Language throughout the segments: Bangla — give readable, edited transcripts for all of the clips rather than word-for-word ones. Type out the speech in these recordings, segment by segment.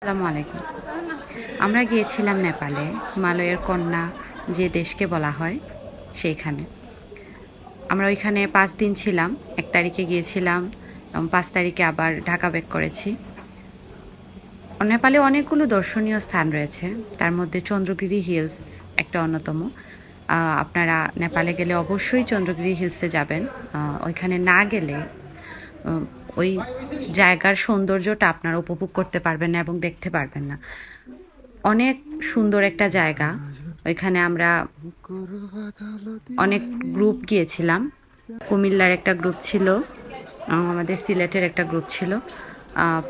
আসসালামু আলাইকুম। আমরা গিয়েছিলাম নেপালে, হিমালয়ের কন্যা যে দেশকে বলা হয় সেইখানে। আমরা ওইখানে ৫ দিন ছিলাম। ১ তারিখে গিয়েছিলাম এবং ৫ তারিখে আবার ঢাকা ব্যাক করেছি। নেপালে অনেকগুলো দর্শনীয় স্থান রয়েছে, তার মধ্যে চন্দ্রগিরি হিলস একটা অন্যতম। আপনারা নেপালে গেলে অবশ্যই চন্দ্রগিরি হিলসে যাবেন। ওইখানে না গেলে ওই জায়গার সৌন্দর্যটা আপনারা উপভোগ করতে পারবেন না এবং দেখতে পারবেন না। অনেক সুন্দর একটা জায়গা। ওইখানে আমরা অনেক গ্রুপ গিয়েছিলাম। কুমিল্লার একটা গ্রুপ ছিল, আমাদের সিলেটের একটা গ্রুপ ছিল।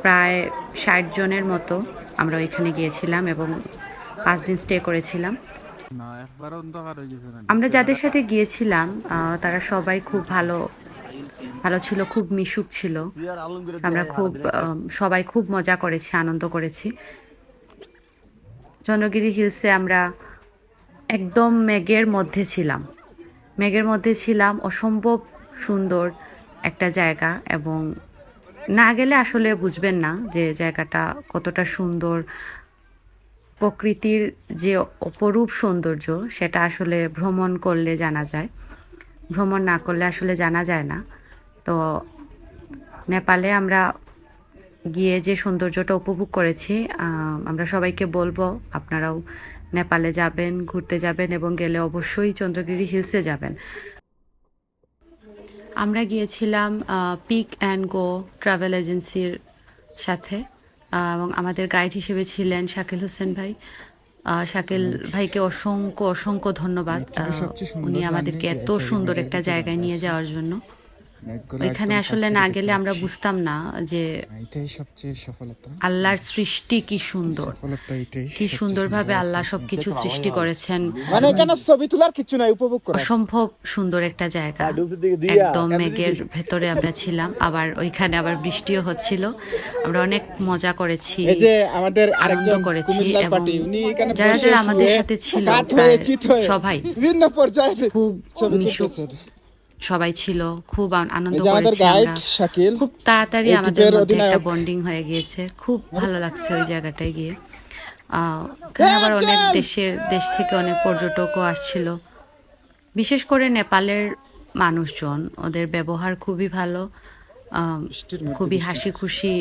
প্রায় ৬০ জনের মতো আমরা ওইখানে গিয়েছিলাম এবং ৫ দিন স্টে করেছিলাম। আমরা যাদের সাথে গিয়েছিলাম তারা সবাই খুব ভালো ভালো ছিল, খুব মিশুক ছিল। আমরা সবাই খুব মজা করেছি, আনন্দ করেছি। চন্দ্রগিরি হিলসে আমরা একদম মেঘের মধ্যে ছিলাম। অসম্ভব সুন্দর একটা জায়গা এবং না গেলে আসলে বুঝবেন না যে জায়গাটা কতটা সুন্দর। প্রকৃতির যে অপরূপ সৌন্দর্য সেটা আসলে ভ্রমণ করলে জানা যায়, ভ্রমণ না করলে আসলে জানা যায় না। তো নেপালে আমরা গিয়ে যে সৌন্দর্যটা উপভোগ করেছি, আমরা সবাইকে বলবো আপনারাও নেপালে যাবেন, ঘুরতে যাবেন এবং গেলে অবশ্যই চন্দ্রগিরি হিলসে যাবেন। আমরা গিয়েছিলাম পিক অ্যান্ড গো ট্রাভেল এজেন্সির সাথে এবং আমাদের গাইড হিসেবে ছিলেন শাকিল হোসেন ভাই। শাকিল ভাইকে অসংখ্য অসংখ্য ধন্যবাদ। উনি আমাদেরকে এত সুন্দর একটা জায়গায় নিয়ে যাওয়ার জন্য। ওইখানে আসলে না গেলে আমরা বুঝতাম না যে এটাই সবচেয়ে সফলতা, আল্লাহর সৃষ্টি কি সুন্দর, কি সুন্দরভাবে আল্লাহ সবকিছু সৃষ্টি করেছেন। মানে এখানে ছবি তোলার কিছু নাই, উপভোগ করা। অসম্ভব সুন্দর একটা জায়গা, একদম মেঘের ভেতরে আমরা ছিলাম। আবার ওইখানে আবার বৃষ্টিও হচ্ছিল। আমরা অনেক মজা করেছি, এই যে আমাদের আনন্দ আরেকজন করেছি কুমিল্লার এবং পার্টি, উনি এখানে যারা বসে যারা আমাদের শুয়ে সাথে ছিল কাত হয়ে চিত হয়ে সবাই বিভিন্ন পর্যায়ে খুব ছবি মিশুক তুলতেছেন। সবাই ছিল, খুব আনন্দ এই যে আমাদের করেছি গাইড আমরা। শাকিল, খুব তাড়াতাড়ি এই আমাদের ট্রিপের মধ্যে একটা অধিনায়ক। বন্ডিং হয়ে গিয়েছে, খুব ভালো লাগছে ওই জায়গাটায় গিয়ে। ওখানে আবার অনেক দেশ থেকে অনেক পর্যটকও আসছিল। বিশেষ করে নেপালের মানুষজন, ওদের ব্যবহার খুবই ভালো, খুবই হাসি খুশি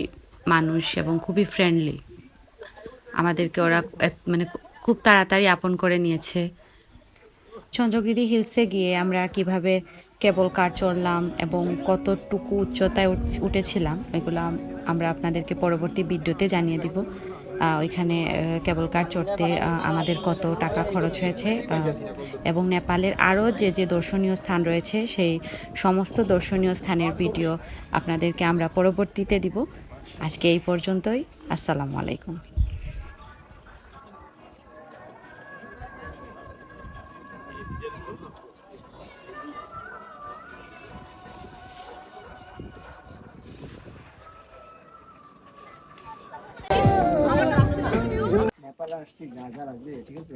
মানুষ এবং খুবই ফ্রেন্ডলি। আমাদেরকে ওরা মানে খুব তাড়াতাড়ি আপন করে নিয়েছে। চন্দ্রগিরি হিলসে গিয়ে আমরা কিভাবে কেবল কার চড়লাম এবং কতটুকু উচ্চতায় উঠেছিলাম এগুলো আমরা আপনাদেরকে পরবর্তী ভিডিওতে জানিয়ে দিব। ওইখানে কেবল কার চড়তে আমাদের কত টাকা খরচ হয়েছে এবং নেপালের আরও যে যে দর্শনীয় স্থান রয়েছে সেই সমস্ত দর্শনীয় স্থানের ভিডিও আপনাদেরকে আমরা পরবর্তীতে দিব। আজকে এই পর্যন্তই। আসসালামু আলাইকুম। নেপাল আসছি, যা যা লাগছে ঠিক আছে।